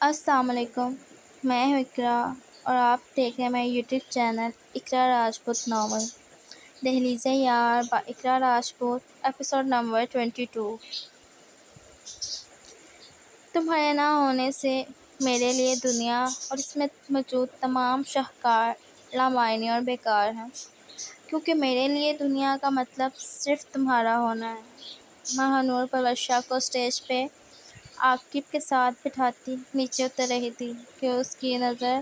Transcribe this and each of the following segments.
السلام علیکم، میں ہوں اقرا اور آپ دیکھ رہے ہیں میرے یوٹیوب چینل اقرا راجپوت ناول دہلیز یار با اقرا راجپوت ایپیسوڈ نمبر 22۔ تمہارے نہ ہونے سے میرے لیے دنیا اور اس میں موجود تمام شاہکار لامعنی اور بیکار ہیں، کیونکہ میرے لیے دنیا کا مطلب صرف تمہارا ہونا ہے۔ ماہنور پرورشا کو اسٹیج پہ عاقب کے ساتھ بٹھاتی نیچے اتر رہی تھی کہ اس کی نظر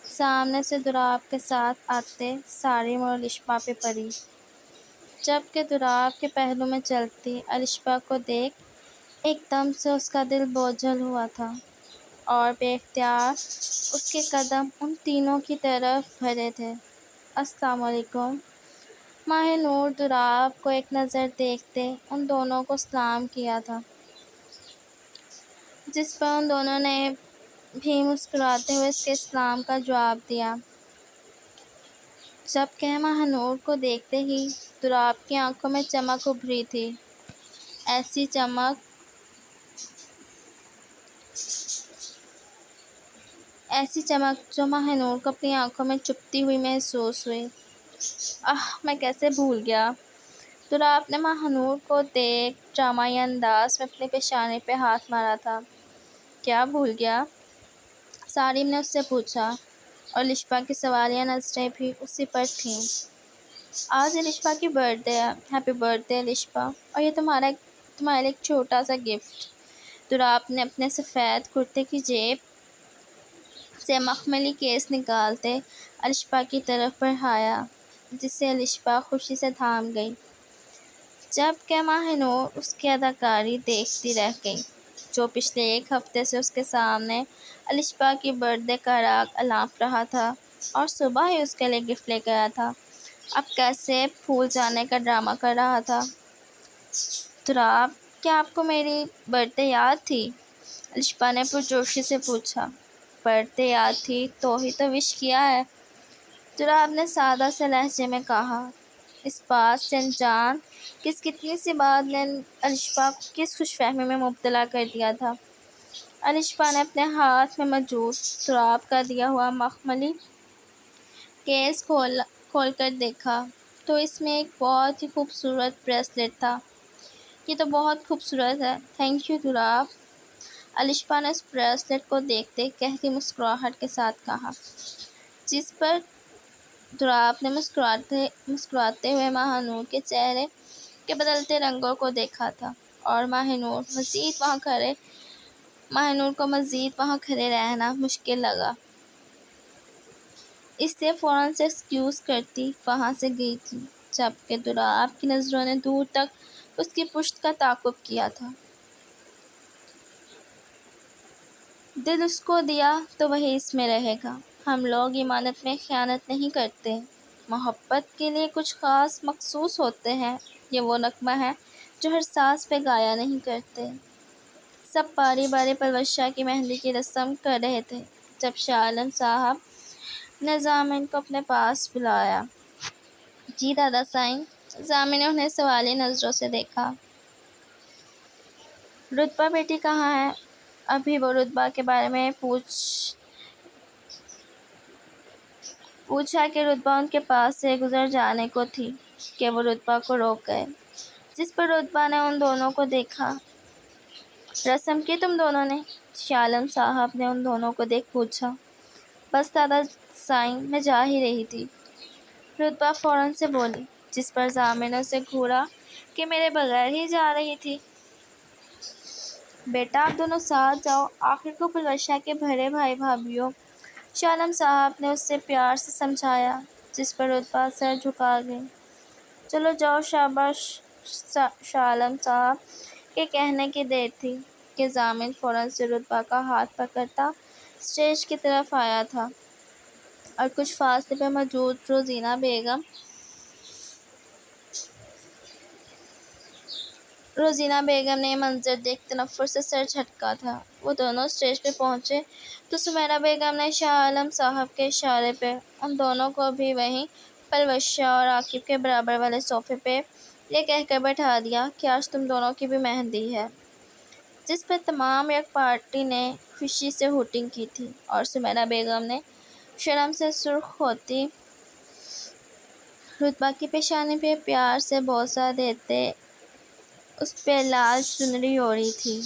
سامنے سے دوراب کے ساتھ آتے سارم اور الشپا پہ پڑی۔ جبکہ دوراب کے پہلو میں چلتی الشپا کو دیکھ ایک دم سے اس کا دل بوجھل ہوا تھا اور بے اختیار اس کے قدم ان تینوں کی طرف بڑھے تھے۔ السلام علیکم۔ ماہنور دوراب کو ایک نظر دیکھتے ان دونوں کو سلام کیا تھا، جس پر ان دونوں نے بھی مسکراتے ہوئے اس کے سلام کا جواب دیا۔ جبکہ ماہنور کو دیکھتے ہی دوراب کی آنکھوں میں چمک ابھری تھی، ایسی چمک جو ماہنور کو اپنی آنکھوں میں چبھتی ہوئی محسوس ہوئی۔ میں کیسے بھول گیا۔ دوراب نے ماہنور کو دیکھ ڈرامائی انداز میں اپنے پیشانے پہ ہاتھ مارا تھا۔ کیا بھول گیا؟ سارم نے اس سے پوچھا اور الشپا کی سوالیہ نظریں بھی اسی پر تھیں۔ آج الشپا کی برتھ ڈے ہے۔ ہیپی برتھ ڈے الشپا، اور یہ تمہارے لیے ایک چھوٹا سا گفٹ۔ دوراب نے اپنے سفید کرتے کی جیب سے مخملی کیس نکالتے الشپا کی طرف بڑھایا، جسے الشپا خوشی سے تھام گئی، جبکہ ماہنور اس کی اداکاری دیکھتی رہ گئی، جو پچھلے ایک ہفتے سے اس کے سامنے الشپا کی برتھ ڈے کا راگ الانپ رہا تھا اور صبح ہی اس کے لیے گفٹ لے کر آیا تھا، اب کیسے بھول جانے کا ڈرامہ کر رہا تھا۔ دوراب، کیا آپ کو میری برتھ ڈے یاد تھی؟ الشپا نے پرجوشی سے پوچھا۔ برتھ ڈے یاد تھی تو ہی تو وش کیا ہے، دوراب نے سادہ سے لہجے میں کہا۔ اس بات سے انجان کہ کتنی سی بات نے الشپا کو کس خوش فہمی میں مبتلا کر دیا تھا۔ الشپا نے اپنے ہاتھ میں موجود دوراب کا دیا ہوا مخملی کیس کھول کر دیکھا تو اس میں ایک بہت ہی خوبصورت بریسلیٹ تھا۔ یہ تو بہت خوبصورت ہے، تھینک یو دوراب، الشپا نے اس بریسلیٹ کو دیکھتے گہری مسکراہٹ کے ساتھ کہا، جس پر دوراب نے مسکراتے ہوئے ماہنور کے چہرے کے بدلتے رنگوں کو دیکھا تھا اور ماہنور کو مزید وہاں کھڑے رہنا مشکل لگا، اس لیے فوراً سے ایکسکیوز کرتی وہاں سے گئی تھی، جبکہ دوراب کی نظروں نے دور تک اس کی پشت کا تعاقب کیا تھا۔ دل اس کو دیا تو وہی اس میں رہے گا۔ ہم لوگ امانت میں خیانت نہیں کرتے، محبت کے لیے کچھ خاص مخصوص ہوتے ہیں، یہ وہ نغمہ ہے جو ہر سانس پہ گایا نہیں کرتے۔ سب باری باری پرورشا کی مہندی کی رسم کر رہے تھے جب شاہ عالم صاحب نے ضامن کو اپنے پاس بلایا۔ جی دادا سائیں، ضامن نے انہیں سوالی نظروں سے دیکھا۔ رتبہ بیٹی کہاں ہے؟ ابھی وہ رتبہ کے بارے میں پوچھا کہ رتبہ ان کے پاس سے گزر جانے کو تھی کہ وہ رتبہ کو روک گئے، جس پر رتبہ نے ان دونوں کو دیکھا۔ رسم کی تم دونوں نے؟ شاہ عالم صاحب نے ان دونوں کو دیکھ پوچھا۔ بس دادا سائیں، میں جا ہی رہی تھی، رتبہ فوراً سے بولی، جس پر ضامن نے اسے گھورا کہ میرے بغیر ہی جا رہی تھی۔ بیٹا آپ دونوں ساتھ جاؤ، آخر کو پرورشا کے بڑے بھائی بھابھی ہو، شاہ عالم صاحب نے اسے پیار سے سمجھایا، جس پر رتبہ سر جھکا گئی۔ چلو جاؤ، شاباش شاہ عالم صاحب کے کہنے کی دیر تھی کہ ضامن فوراً سے رتبہ کا ہاتھ پکڑتا اسٹیج کی طرف آیا تھا اور کچھ فاصلے پہ موجود روزینہ بیگم نے یہ منظر دیکھ تنفر سے سر جھٹکا تھا۔ وہ دونوں اسٹیج پہ پہنچے تو سمیرا بیگم نے شاہ عالم صاحب کے اشارے پہ ان دونوں کو بھی وہیں پرورشا اور عاقب کے برابر والے صوفے پہ یہ کہہ کر بٹھا دیا کہ آج تم دونوں کی بھی مہندی ہے۔ جس پر تمام یک پارٹی نے خوشی سے ہوٹنگ کی تھی، اور سمیرہ بیگم نے شرم سے سرخ ہوتی رتبہ کی پیشانی پہ پیار سے بوسہ دیتے اس پہ لال چنری اوڑھی تھی،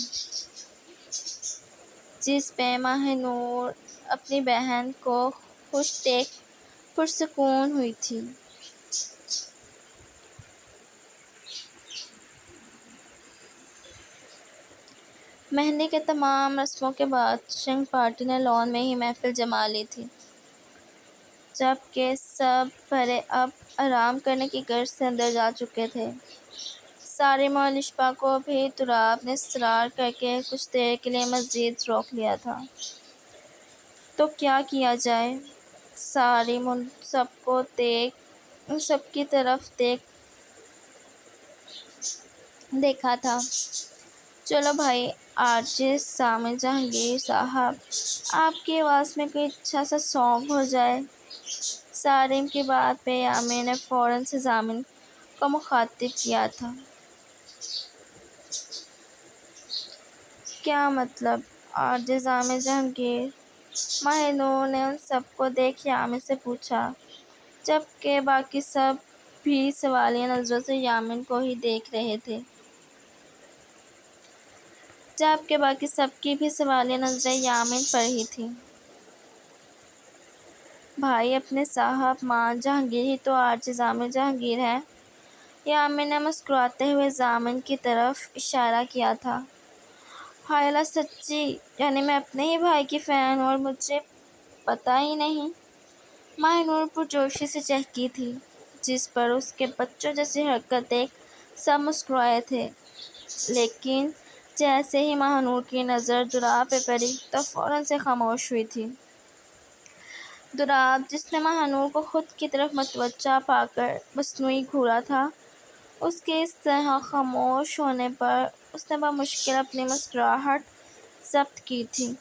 جس پہ ماہ نور اپنی بہن کو خوش دیکھ پرسکون ہوئی تھی۔ مہندی کے تمام رسموں کے بعد شنگ پارٹی نے لان میں ہی محفل جما لی تھی، جبکہ سب بھرے اب آرام کرنے کی غرض سے اندر جا چکے تھے۔ سارم اور لشپا کو بھی تراب نے اصرار کر کے کچھ دیر کے لیے مزید روک لیا تھا، تو کیا کیا جائے؟ سارم ان سب کی طرف دیکھا تھا۔ چلو بھائی آرجے ضامن جہانگیر صاحب، آپ کی آواز میں کوئی اچھا سا سانگ ہو جائے۔ سارم کی بات پہ یامین نے فوراً سے ضامن کو مخاطب کیا تھا۔ کیا مطلب آرجے ضامن جہانگیر؟ ماہ نور نے ان سب کو دیکھ یامین سے پوچھا، جبکہ باقی سب بھی سوالیہ نظروں سے یامین کو ہی دیکھ رہے تھے۔ پر ہی تھیں۔ بھائی اپنے صاحب مان جہانگیر ہی تو آرجے ضامن جہانگیر ہیں۔ یامین نے مسکراتے ہوئے ضامن کی طرف اشارہ کیا تھا۔ ہائے اللہ سچی، یعنی میں اپنے ہی بھائی کی فین ہوں اور مجھے پتہ ہی نہیں۔ ماہ نور پرجوشی سے چہکی تھی، جس پر اس کے بچوں جیسی حرکت دیکھ سب مسکرائے تھے، لیکن جیسے ہی ماہ نور کی نظر دولاب پہ پڑی تو فوراً سے خاموش ہوئی تھی۔ دولاب، جس نے ماہ نور کو خود کی طرف متوجہ پا کر مصنوعی گھورا تھا، اس کے اس طرح خاموش ہونے پر اس نے بمشکل اپنی مسکراہٹ ضبط کی تھی۔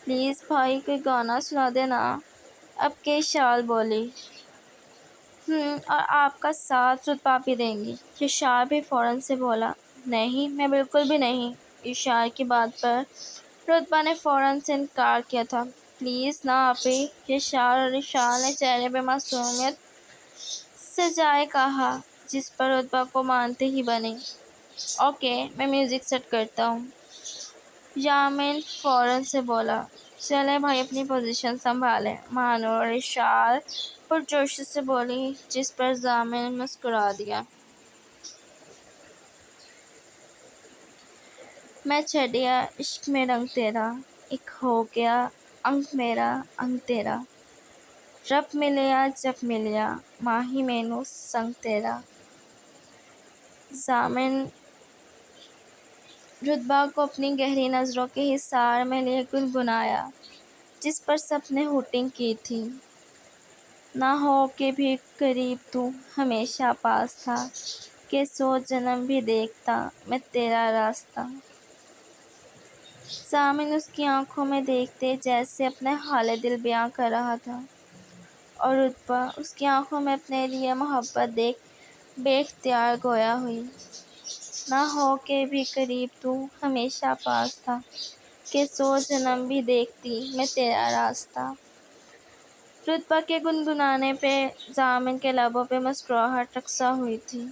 پلیز بھائی کوئی گانا سنا دے نا، اب کے اشار بولی۔ اور آپ کا ساتھ رتبہ بھی دیں گی؟ اشار بھی فوراً سے بولا۔ نہیں، میں بالکل بھی نہیں۔ اشار کی بات پر رتبہ نے فوراً سے انکار کیا تھا۔ پلیز نا آپی، اشار، اور اشار نے چہرے پہ معصومیت سجائے کہا، جس پر رتبہ کو مانتے ہی بنی۔ اوکے، میں میوزک سیٹ کرتا ہوں۔ یامین فوراً سے بولا۔ چلیں بھائی اپنی پوزیشن سنبھالیں، ماہ نور اور اشار پرجوشی سے بولی، جس پر ضامن مسکرا دیا۔ میں چڑھیا عشق میں رنگ تیرا، ایک ہو گیا انگ میرا انگ تیرا، رب ملیا جب ملیا ماہی مینوں سنگ تیرا۔ ضامن رتبہ کو اپنی گہری نظروں کے حصار میں لیے گنگنایا، جس پر سب نے ہوٹنگ کی تھی۔ نہ ہو کے بھی قریب تو ہمیشہ پاس تھا، کہ 100 جنم بھی دیکھتا میں تیرا راستہ۔ ضامن اس کی آنکھوں میں دیکھتے جیسے اپنے حال دل بیاں کر رہا تھا، اور رتبہ اس کی آنکھوں میں اپنے لیے محبت دیکھ بے اختیار گویا ہوئی۔ نہ ہو کے بھی قریب تو ہمیشہ پاس تھا، کہ 100 جنم بھی دیکھتی میں تیرا راستہ۔ رتبہ کے گنگنانے پہ ضامن کے لبوں پہ مسکراہٹ رقصہ ہوئی تھی۔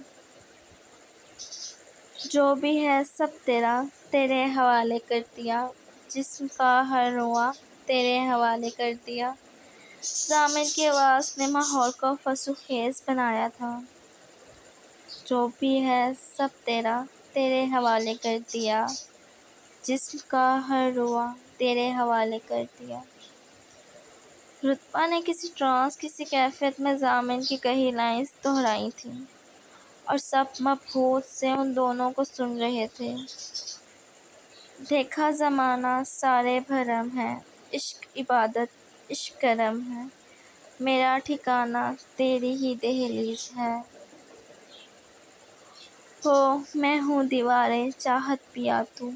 جو بھی ہے سب تیرا، تیرے حوالے کر دیا، جسم کا ہر رواں تیرے حوالے کر دیا۔ ضامن کی آواز نے ماحول کو فسوں خیز بنایا تھا۔ جو بھی ہے سب تیرا، تیرے حوالے کر دیا، جسم کا ہر رواں تیرے حوالے کر دیا۔ رتبہ نے کسی ٹرانس، کسی کیفیت میں ضامن کی کہی لائنز دہرائی تھیں، اور سب مبہوت سے ان دونوں کو سن رہے تھے۔ دیکھا زمانہ سارے بھرم ہے، عشق عبادت عشق کرم ہے، میرا ٹھکانہ تیری ہی دہلیز ہے۔ ہو میں ہوں دیوارِ چاہت پیا تو،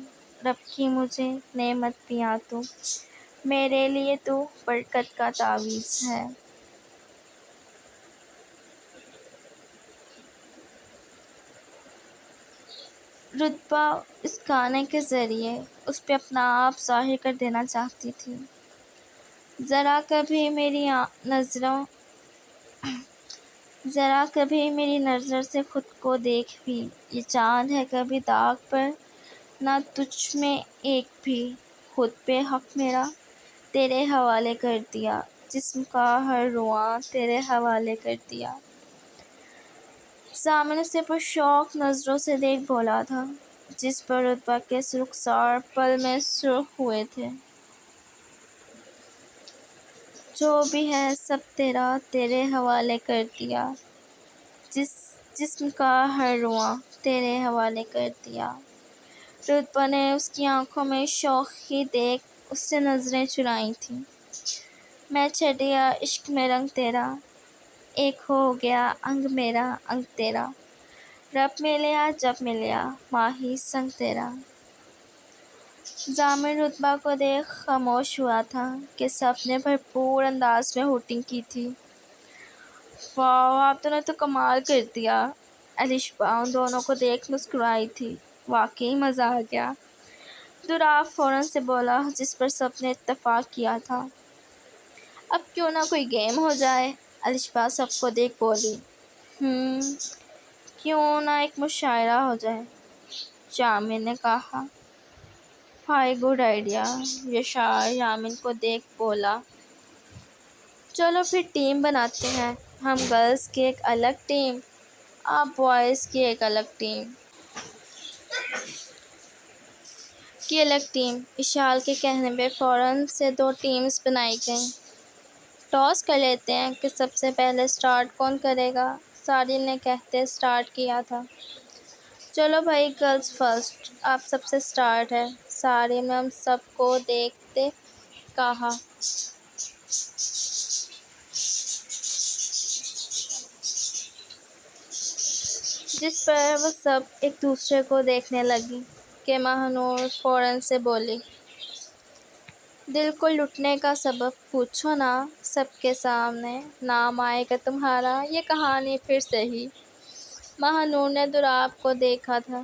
رب کی مجھے نعمت پیا تو، میرے لیے تو برکت کا تعویذ ہے۔ رتبہ اس گانے کے ذریعے اس پہ اپنا آپ ظاہر کر دینا چاہتی تھی۔ ذرا کبھی میری نظر سے خود کو دیکھ بھی، یہ چاند ہے کبھی داغ پر نہ تجھ میں ایک بھی، خود پہ حق میرا تیرے حوالے کر دیا، جسم کا ہر رواں تیرے حوالے کر دیا۔ ضامن اسے پرشوق نظروں سے دیکھ بولا تھا، جس پر رتبہ کے رخسار پل میں سرخ ہوئے تھے۔ جو بھی ہے سب تیرا تیرے حوالے کر دیا، جسم کا ہر رواں تیرے حوالے کر دیا۔ رتبہ نے اس کی آنکھوں میں شوخی دیکھ اس سے نظریں چرائیں تھیں۔ میں چھٹیا عشق میں رنگ تیرا، ایک ہو گیا انگ میرا انگ تیرا، رب ملیا جب ملیا ماہی سنگ تیرا۔ ضامن رتبہ کو دیکھ خاموش ہوا تھا کہ سب نے بھرپور انداز میں ہوٹنگ کی تھی۔ واہ، آپ نے تو کمال کر دیا۔ الشبا ان دونوں کو دیکھ مسکرائی تھی۔ واقعی مزہ آ گیا، دوراب فوراً سے بولا، جس پر سب نے اتفاق کیا تھا۔ اب کیوں نہ کوئی گیم ہو جائے؟ الشبا سب کو دیکھ بولی۔ کیوں نہ ایک مشاعرہ ہو جائے؟ یامن نے کہا۔ ہائی گڈ آئیڈیا، یشار یامن کو دیکھ بولا۔ چلو پھر ٹیم بناتے ہیں، ہم گرلز کی ایک الگ ٹیم، آپ بوائز کی ایک الگ ٹیم۔ اشال کے کہنے پہ فوراً سے 2 ٹیمز بنائی گئیں۔ ٹاس کر لیتے ہیں کہ سب سے پہلے سٹارٹ کون کرے گا، ساحل نے کہتے سٹارٹ کیا تھا۔ چلو بھائی، گرلز فرسٹ، آپ سب سے سٹارٹ ہے، ساحل نے ہم سب کو دیکھتے کہا۔ جس پر وہ سب ایک دوسرے کو دیکھنے لگی کہ ماہنور فوراً سے بولی۔ دل کو لٹنے کا سبب پوچھو نا سب کے سامنے، نام آئے گا تمہارا یہ کہانی پھر سہی۔ ماہنور نے دوراب کو دیکھا تھا،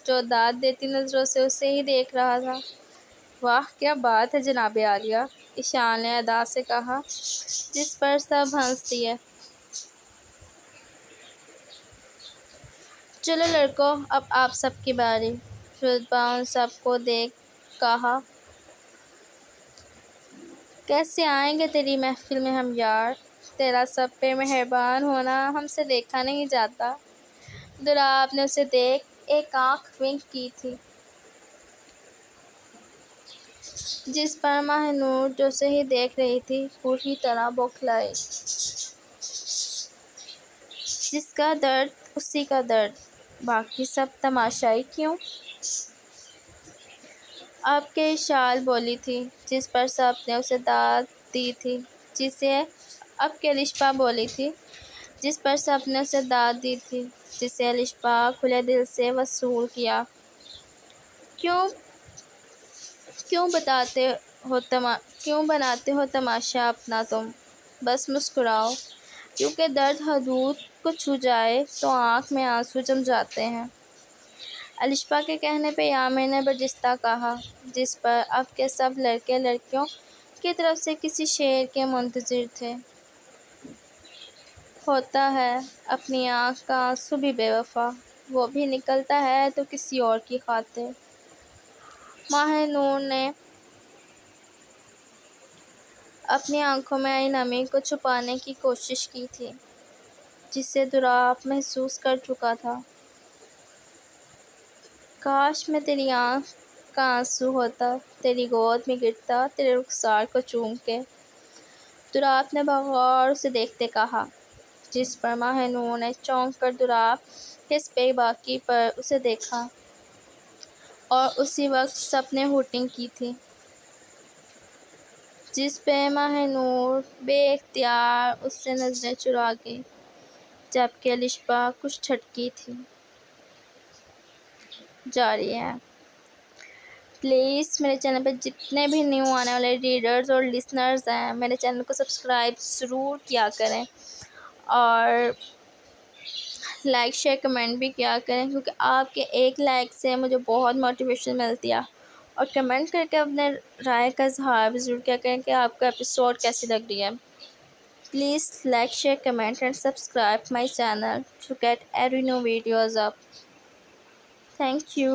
جو داد دیتی نظروں سے اسے ہی دیکھ رہا تھا۔ واہ کیا بات ہے جناب عالیہ، اشال نے ادا سے کہا، جس پر سب ہنس دیے۔ چلو لڑکوں، اب آپ سب کی باری، رتبہ ان سب کو دیکھ کہا۔ کیسے آئیں گے تیری محفل میں ہم یار، تیرا سب پہ مہربان ہونا ہم سے دیکھا نہیں جاتا۔ دوراب نے اسے دیکھ ایک آنکھ ونک کی تھی، جس پر ماہنور جو اسے ہی دیکھ رہی تھی پوری طرح بوکھلائی۔ جس کا درد اسی کا درد، باقی سب تماشائی کیوں؟ آپ کے اشال بولی تھی، جس پر سب نے اسے داد دی تھی، اب کے الشبا بولی تھی، جس پر سب نے اسے داد دی تھی، جسے الشبا کھلے دل سے وصول کیا۔ کیوں بناتے ہو تماشا اپنا تم، بس مسکراؤ، کیونکہ درد حدود کو چھو جائے تو آنکھ میں آنسو جم جاتے ہیں۔ الشبا کے کہنے پہ یامن نے برجستہ کہا، جس پر اب کے سب لڑکے لڑکیوں کی طرف سے کسی شعر کے منتظر تھے۔ ہوتا ہے اپنی آنکھ کا آنسو بھی بے وفا، وہ بھی نکلتا ہے تو کسی اور کی خاطر۔ ماہنور نے اپنی آنکھوں میں آئی نمی کو چھپانے کی کوشش کی تھی، جسے دوراب محسوس کر چکا تھا۔ کاش میں تیری آنکھ کا آنسو ہوتا، تیری گود میں گرتا تیرے رخسار کو چوم کے، دوراب نے بغور اسے دیکھتے کہا، جس پر ماہنور نے چونک کر دوراب کے اس بے باکی پر اسے دیکھا۔ اور اسی وقت سب نے ہوٹنگ کی تھی، جس پہ ماہنور بے اختیار اس سے نظریں چرا گئی، جبکہ الشبا کچھ ٹھٹکی تھی۔ جاری ہے۔ پلیز میرے چینل پہ جتنے بھی نیو آنے والے ریڈرز اور لسنرز ہیں، میرے چینل کو سبسکرائب ضرور کیا کریں اور لائک شیئر کمنٹ بھی کیا کریں، کیونکہ آپ کے ایک لائک سے مجھے بہت موٹیویشن ملتی ہے، اور کمنٹ کر کے اپنے رائے کا اظہار بھی ضرور کیا کریں کہ آپ کا ایپیسوڈ کیسی لگ رہی ہے۔ Please like, share, comment and subscribe my channel to get every new videos up. Thank you.